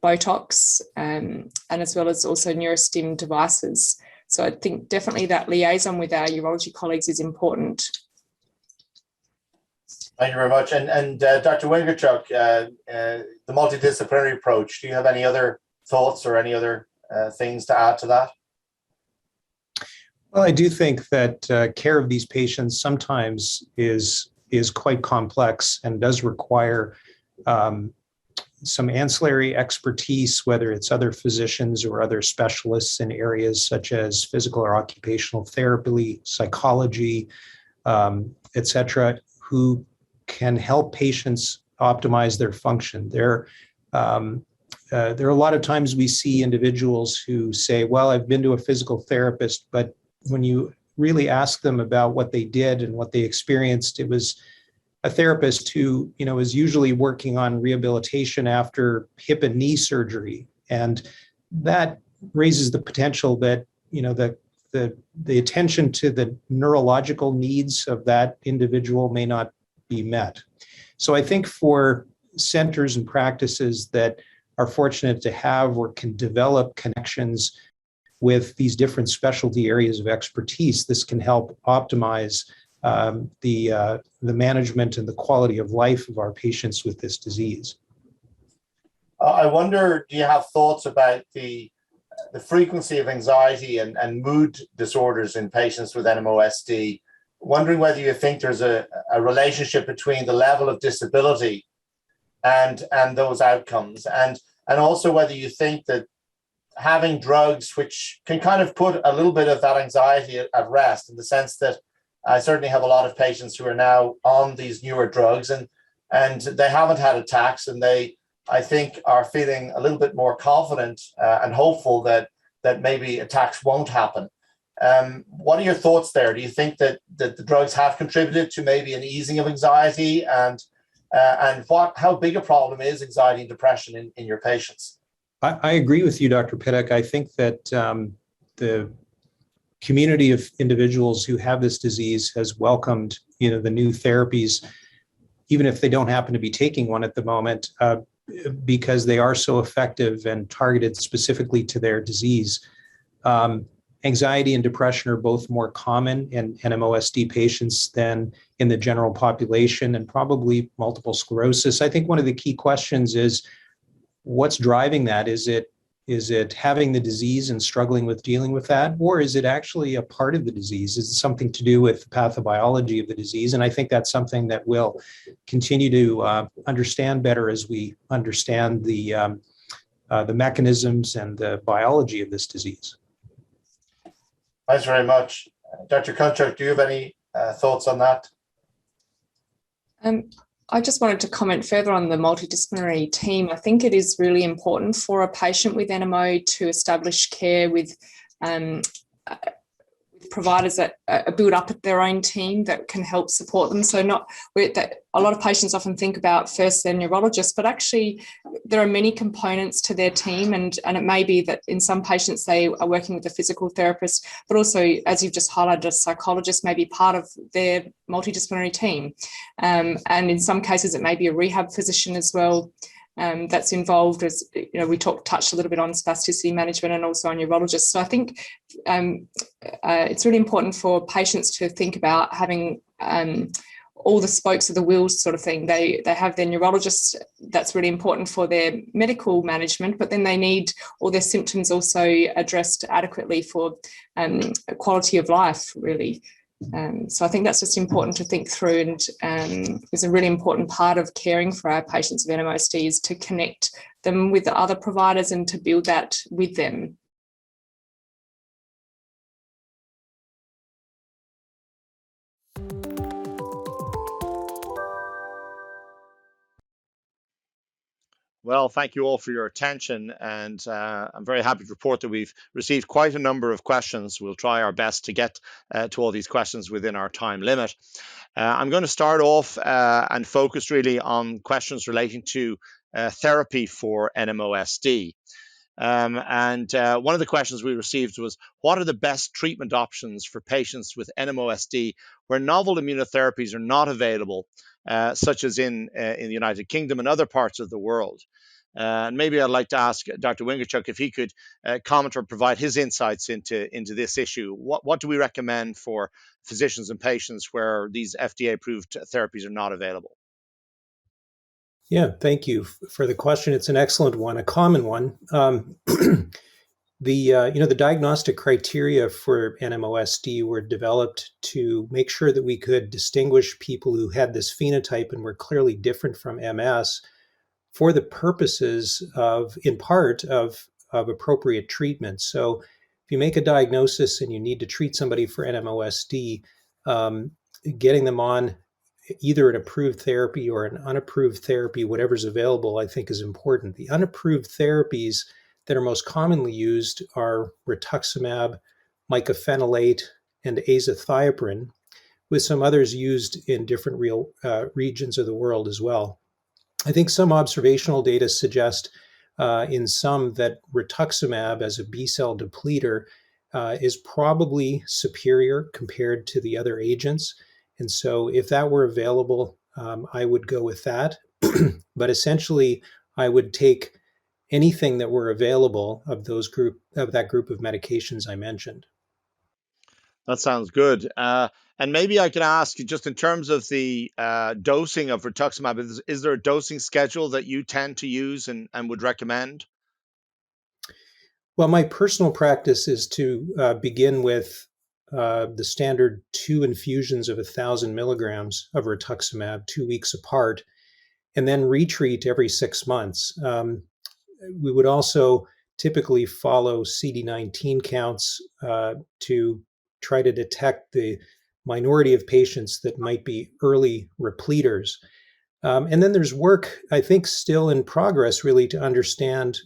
Botox, and as well as also neurostim devices. So I think definitely that liaison with our urology colleagues is important. Thank you very much. And Dr. Wingerchuk, the multidisciplinary approach, do you have any other thoughts or any other things to add to that? Well, I do think that care of these patients sometimes is quite complex and does require some ancillary expertise, whether it's other physicians or other specialists in areas such as physical or occupational therapy, psychology, et cetera, who can help patients optimize their function. There are a lot of times we see individuals who say, well, I've been to a physical therapist, but when you really ask them about what they did and what they experienced, it was a therapist who, is usually working on rehabilitation after hip and knee surgery. And that raises the potential that, the attention to the neurological needs of that individual may not be met. So I think for centers and practices that are fortunate to have or can develop connections with these different specialty areas of expertise, this can help optimize the management and the quality of life of our patients with this disease. I wonder, do you have thoughts about the frequency of anxiety and mood disorders in patients with NMOSD? Wondering whether you think there's a relationship between the level of disability and those outcomes, and also whether you think that having drugs which can kind of put a little bit of that anxiety at rest, in the sense that I certainly have a lot of patients who are now on these newer drugs and they haven't had attacks, and they, I think, are feeling a little bit more confident and hopeful that maybe attacks won't happen. What are your thoughts there? Do you think that the drugs have contributed to maybe an easing of anxiety, and how big a problem is anxiety and depression in your patients? I agree with you, Dr. Pittock. I think that the community of individuals who have this disease has welcomed, the new therapies, even if they don't happen to be taking one at the moment, because they are so effective and targeted specifically to their disease. Anxiety and depression are both more common in NMOSD patients than in the general population, and probably multiple sclerosis. I think one of the key questions is, what's driving that? Is it having the disease and struggling with dealing with that? Or is it actually a part of the disease? Is it something to do with the pathobiology of the disease? And I think that's something that we'll continue to understand better as we understand the mechanisms and the biology of this disease. Thanks very much. Dr. Kunchok, do you have any thoughts on that? I just wanted to comment further on the multidisciplinary team. I think it is really important for a patient with NMO to establish care with providers that build up their own team that can help support them. So that a lot of patients often think about first their neurologist, but actually there are many components to their team, and it may be that in some patients they are working with a physical therapist, but also, as you've just highlighted, a psychologist may be part of their multidisciplinary team. And in some cases it may be a rehab physician as well. That's involved, as we touched a little bit on spasticity management and also on neurologists. So I think it's really important for patients to think about having all the spokes of the wheel sort of thing. They have their neurologist, that's really important for their medical management, but then they need all their symptoms also addressed adequately for quality of life, really. So I think that's just important to think through, and is a really important part of caring for our patients with NMOSD, is to connect them with the other providers and to build that with them. Well, thank you all for your attention, and I'm very happy to report that we've received quite a number of questions. We'll try our best to get to all these questions within our time limit. I'm going to start off and focus really on questions relating to therapy for NMOSD. One of the questions we received was, what are the best treatment options for patients with NMOSD where novel immunotherapies are not available, such as in the United Kingdom and other parts of the world? And maybe I'd like to ask Dr. Wingerchuk if he could comment or provide his insights into this issue. What do we recommend for physicians and patients where these FDA-approved therapies are not available? Yeah, thank you for the question. It's an excellent one, a common one. The diagnostic criteria for NMOSD were developed to make sure that we could distinguish people who had this phenotype and were clearly different from MS for the purposes of, in part, of appropriate treatment. So if you make a diagnosis and you need to treat somebody for NMOSD, getting them on either an approved therapy or an unapproved therapy, whatever's available, I think is important. The unapproved therapies that are most commonly used are rituximab, mycophenolate, and azathioprine, with some others used in different regions of the world as well. I think some observational data suggest in some that rituximab as a B-cell depleter is probably superior compared to the other agents. And so if that were available, I would go with that. But essentially, I would take anything that were available of that group of medications I mentioned. That sounds good. And maybe I could ask you, just in terms of the dosing of rituximab, is there a dosing schedule that you tend to use and would recommend? Well, my personal practice is to begin with the standard 2 infusions of 1,000 milligrams of rituximab 2 weeks apart, and then retreat every 6 months. We would also typically follow CD19 counts to try to detect the minority of patients that might be early repleters. And then there's work, I think, still in progress, really, to understand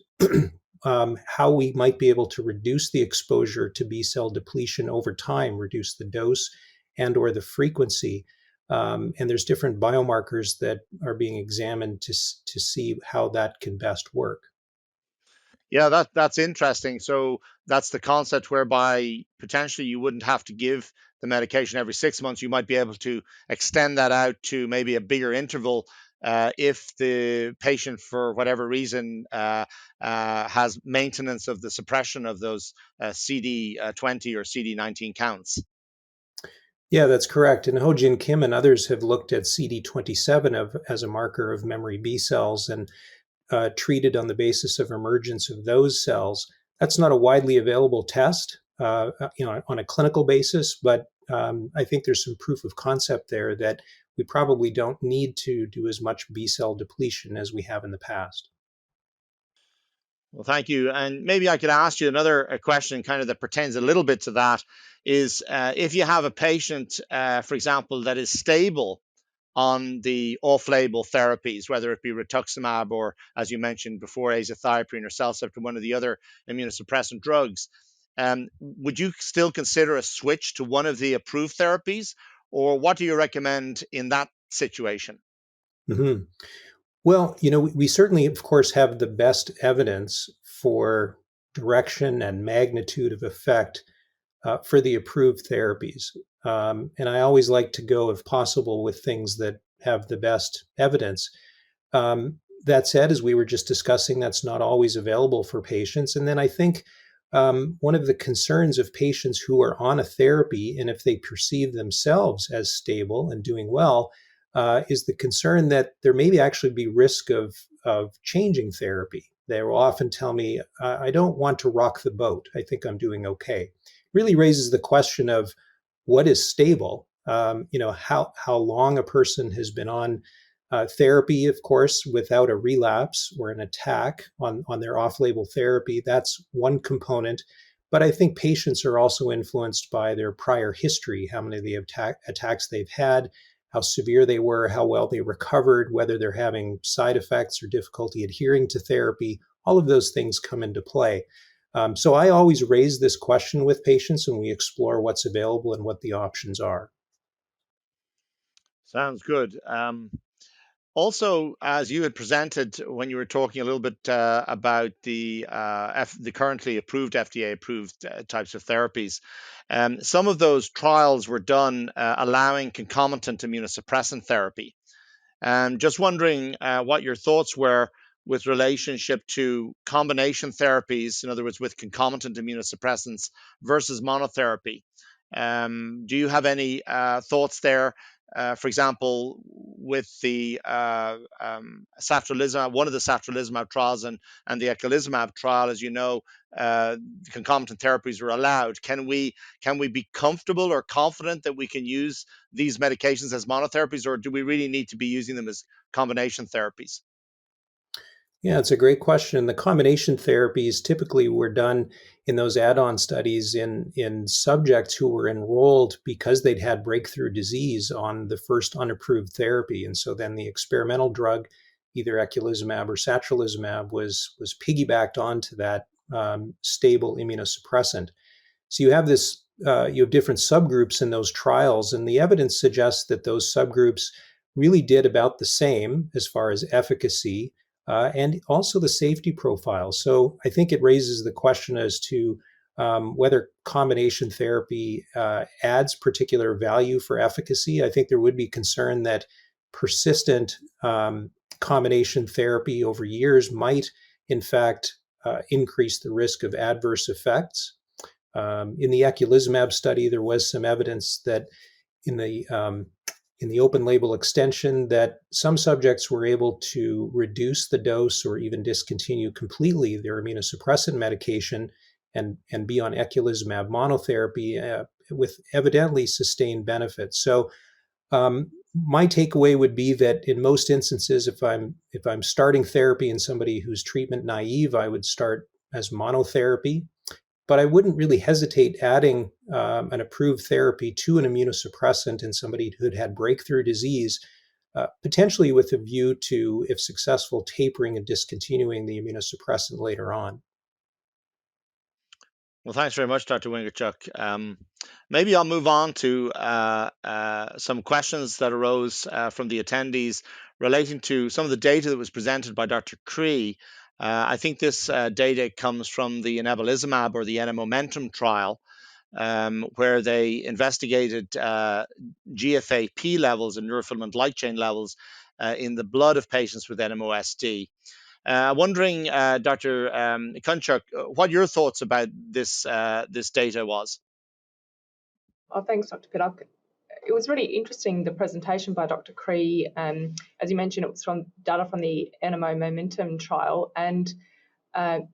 how we might be able to reduce the exposure to B-cell depletion over time, reduce the dose and or the frequency. And there's different biomarkers that are being examined to see how that can best work. Yeah, that's interesting. So that's the concept whereby potentially you wouldn't have to give the medication every 6 months. You might be able to extend that out to maybe a bigger interval if the patient, for whatever reason, has maintenance of the suppression of those CD20 or CD19 counts. Yeah, that's correct. And Ho-Jin Kim and others have looked at CD27 as a marker of memory B cells and treated on the basis of emergence of those cells. That's not a widely available test, on a clinical basis, but I think there's some proof of concept there that we probably don't need to do as much B-cell depletion as we have in the past. Well, thank you. And maybe I could ask you another question kind of that pertains a little bit to that, is if you have a patient, for example, that is stable on the off-label therapies, whether it be rituximab or, as you mentioned before, azathioprine or Cellcept or one of the other immunosuppressant drugs, would you still consider a switch to one of the approved therapies, or what do you recommend in that situation? Mm-hmm. Well, we certainly, of course, have the best evidence for direction and magnitude of effect for the approved therapies. And I always like to go, if possible, with things that have the best evidence. That said, as we were just discussing, that's not always available for patients. And then I think one of the concerns of patients who are on a therapy, and if they perceive themselves as stable and doing well, is the concern that there may actually be risk of changing therapy. They will often tell me, I don't want to rock the boat. I think I'm doing okay. Really raises the question of what is stable, how long a person has been on therapy, of course, without a relapse or an attack on their off-label therapy. That's one component. But I think patients are also influenced by their prior history, how many of the attacks they've had, how severe they were, how well they recovered, whether they're having side effects or difficulty adhering to therapy. All of those things come into play. So I always raise this question with patients and we explore what's available and what the options are. Sounds good. Also, as you had presented when you were talking a little bit about the currently approved FDA-approved types of therapies, some of those trials were done allowing concomitant immunosuppressant therapy. Just wondering what your thoughts were with relationship to combination therapies, in other words, with concomitant immunosuppressants versus monotherapy. Do you have any thoughts there? For example, with the satralizumab, one of the satralizumab trials and the eculizumab trial, as you know, concomitant therapies were allowed. Can we be comfortable or confident that we can use these medications as monotherapies, or do we really need to be using them as combination therapies? Yeah, it's a great question. The combination therapies typically were done in those add-on studies in subjects who were enrolled because they'd had breakthrough disease on the first unapproved therapy. And so then the experimental drug, either eculizumab or satralizumab, was piggybacked onto that stable immunosuppressant. So you have different subgroups in those trials, and the evidence suggests that those subgroups really did about the same as far as efficacy. And also the safety profile. So I think it raises the question as to whether combination therapy adds particular value for efficacy. I think there would be concern that persistent combination therapy over years might, in fact, increase the risk of adverse effects. In the eculizumab study, there was some evidence that in the open label extension that some subjects were able to reduce the dose or even discontinue completely their immunosuppressant medication and be on eculizumab monotherapy with evidently sustained benefits. So my takeaway would be that in most instances, if I'm starting therapy in somebody who's treatment naive, I would start as monotherapy. But I wouldn't really hesitate adding an approved therapy to an immunosuppressant in somebody who'd had breakthrough disease, potentially with a view to, if successful, tapering and discontinuing the immunosuppressant later on. Well, thanks very much, Dr. Wingerchuk. Maybe I'll move on to some questions that arose from the attendees relating to some of the data that was presented by Dr. Cree. I think this data comes from the inebilizumab or the NMOmentum trial, where they investigated GFAP levels and neurofilament light chain levels in the blood of patients with NMOSD. Wondering, Dr. Kunchok, what your thoughts about this data was? Oh, thanks, Dr. Pittock. It was really interesting, the presentation by Dr. Cree. As you mentioned, it was from data from the NMOmentum trial, and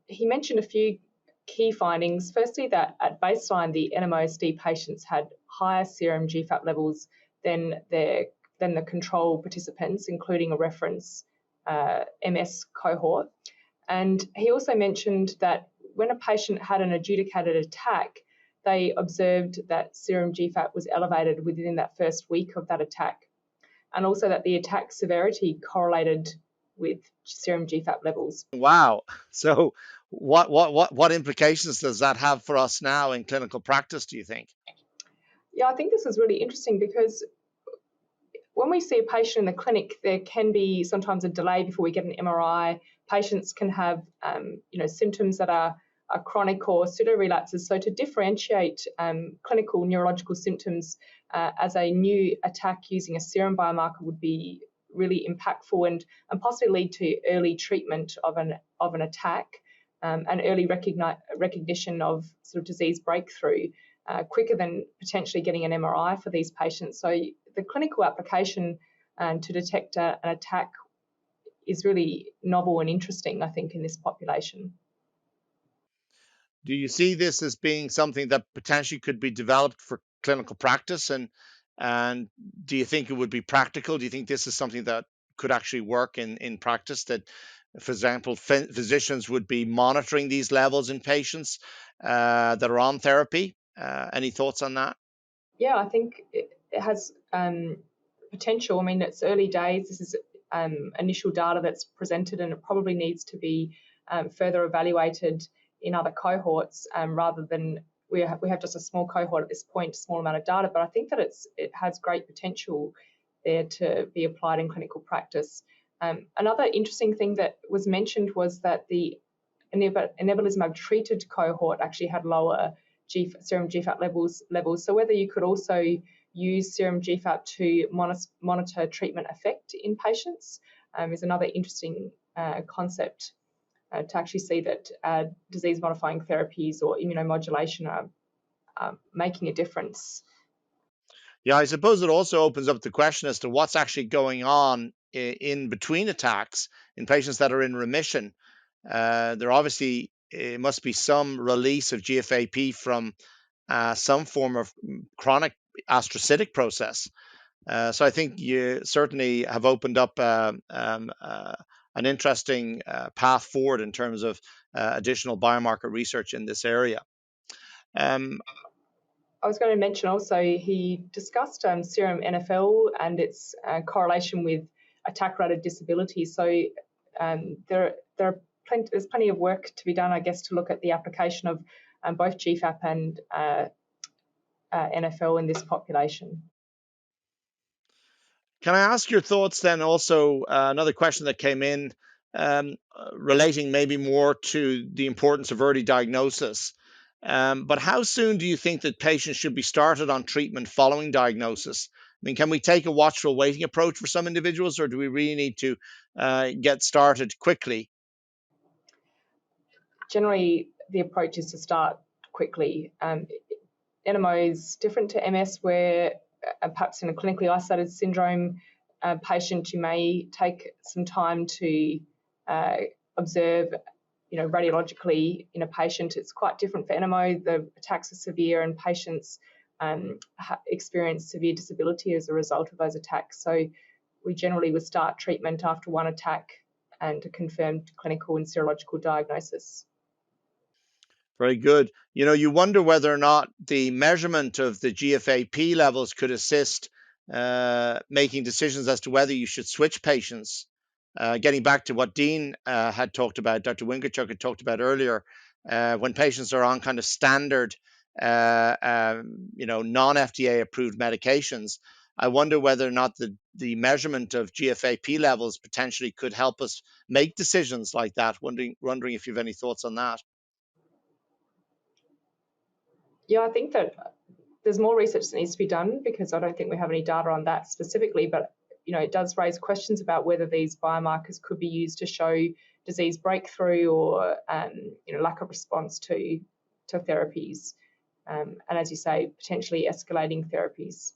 he mentioned a few key findings. Firstly, that at baseline, the NMOSD patients had higher serum GFAP levels than the control participants, including a reference MS cohort. And he also mentioned that when a patient had an adjudicated attack, they observed that serum GFAP was elevated within that first week of that attack, and also that the attack severity correlated with serum GFAP levels. Wow! So, what implications does that have for us now in clinical practice, do you think? Yeah, I think this is really interesting because when we see a patient in the clinic, there can be sometimes a delay before we get an MRI. Patients can have symptoms that are chronic or pseudo-relapses. So to differentiate clinical neurological symptoms as a new attack using a serum biomarker would be really impactful and possibly lead to early treatment of an attack and early recognition of sort of disease breakthrough quicker than potentially getting an MRI for these patients. So the clinical application to detect an attack is really novel and interesting, I think, in this population. Do you see this as being something that potentially could be developed for clinical practice? And do you think it would be practical? Do you think this is something that could actually work in practice? That, for example, physicians would be monitoring these levels in patients that are on therapy? Any thoughts on that? Yeah, I think it has potential. I mean, it's early days. This is initial data that's presented, and it probably needs to be further evaluated in other cohorts rather than we have just a small cohort at this point, small amount of data. But I think that it has great potential there to be applied in clinical practice. Another interesting thing that was mentioned was that the inebilizumab treated cohort actually had lower serum GFAP levels. So whether you could also use serum GFAP to monitor treatment effect in patients is another interesting concept to actually see that disease-modifying therapies or immunomodulation are making a difference. Yeah, I suppose it also opens up the question as to what's actually going on in between attacks in patients that are in remission. There obviously must be some release of GFAP from some form of chronic astrocytic process. So I think you certainly have opened up an interesting path forward in terms of additional biomarker research in this area. I was going to mention also he discussed serum NFL and its correlation with attack-related disability. So there's plenty of work to be done, I guess, to look at the application of both GFAP and NFL in this population. Can I ask your thoughts then also, another question that came in relating maybe more to the importance of early diagnosis. But how soon do you think that patients should be started on treatment following diagnosis? I mean, can we take a watchful waiting approach for some individuals, or do we really need to get started quickly? Generally, the approach is to start quickly. NMO is different to MS, where perhaps in a clinically isolated syndrome patient, you may take some time to observe, radiologically in a patient. It's quite different for NMO. The attacks are severe and patients experience severe disability as a result of those attacks. So we generally would start treatment after one attack and a confirmed clinical and serological diagnosis. Very good. You wonder whether or not the measurement of the GFAP levels could assist making decisions as to whether you should switch patients. Getting back to what Dean had talked about, Dr. Wingerchuk had talked about earlier, when patients are on kind of standard, non-FDA approved medications, I wonder whether or not the measurement of GFAP levels potentially could help us make decisions like that. Wondering if you have any thoughts on that. Yeah, I think that there's more research that needs to be done because I don't think we have any data on that specifically, but it does raise questions about whether these biomarkers could be used to show disease breakthrough or lack of response to therapies, and as you say, potentially escalating therapies.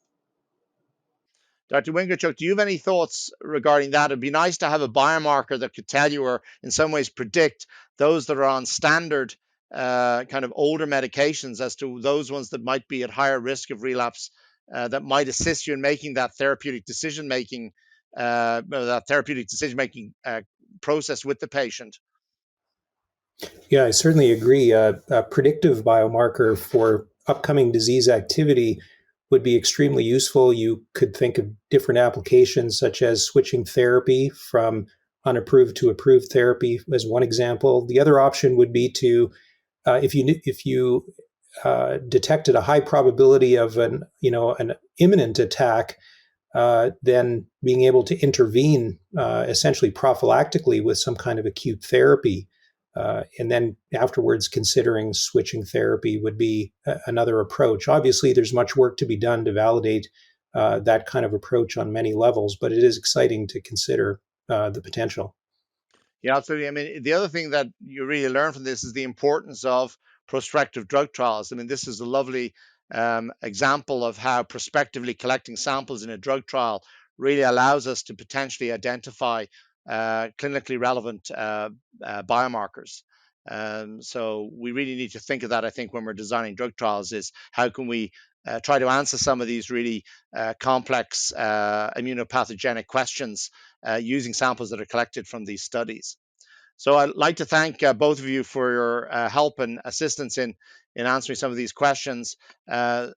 Dr. Wingerchuk, do you have any thoughts regarding that? It'd be nice to have a biomarker that could tell you or in some ways predict those that are on standard kind of older medications as to those ones that might be at higher risk of relapse, that might assist you in making that therapeutic decision making process with the patient. Yeah, I certainly agree. A predictive biomarker for upcoming disease activity would be extremely useful. You could think of different applications such as switching therapy from unapproved to approved therapy as one example. The other option would be to, if you detected a high probability of an imminent attack, then being able to intervene essentially prophylactically with some kind of acute therapy. And then afterwards, considering switching therapy would be another approach. Obviously, there's much work to be done to validate that kind of approach on many levels, but it is exciting to consider the potential. Yeah, absolutely. I mean, the other thing that you really learn from this is the importance of prospective drug trials. I mean, this is a lovely example of how prospectively collecting samples in a drug trial really allows us to potentially identify clinically relevant biomarkers. So we really need to think of that, I think, when we're designing drug trials, is how can we try to answer some of these really complex immunopathogenic questions using samples that are collected from these studies. So I'd like to thank both of you for your help and assistance in answering some of these questions.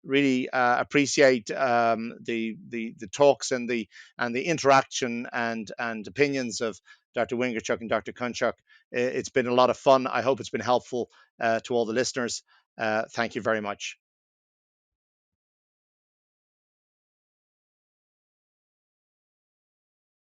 Really appreciate the talks and the interaction and opinions of Dr. Wingerchuk and Dr. Kunchok. It's been a lot of fun. I hope it's been helpful to all the listeners. Thank you very much.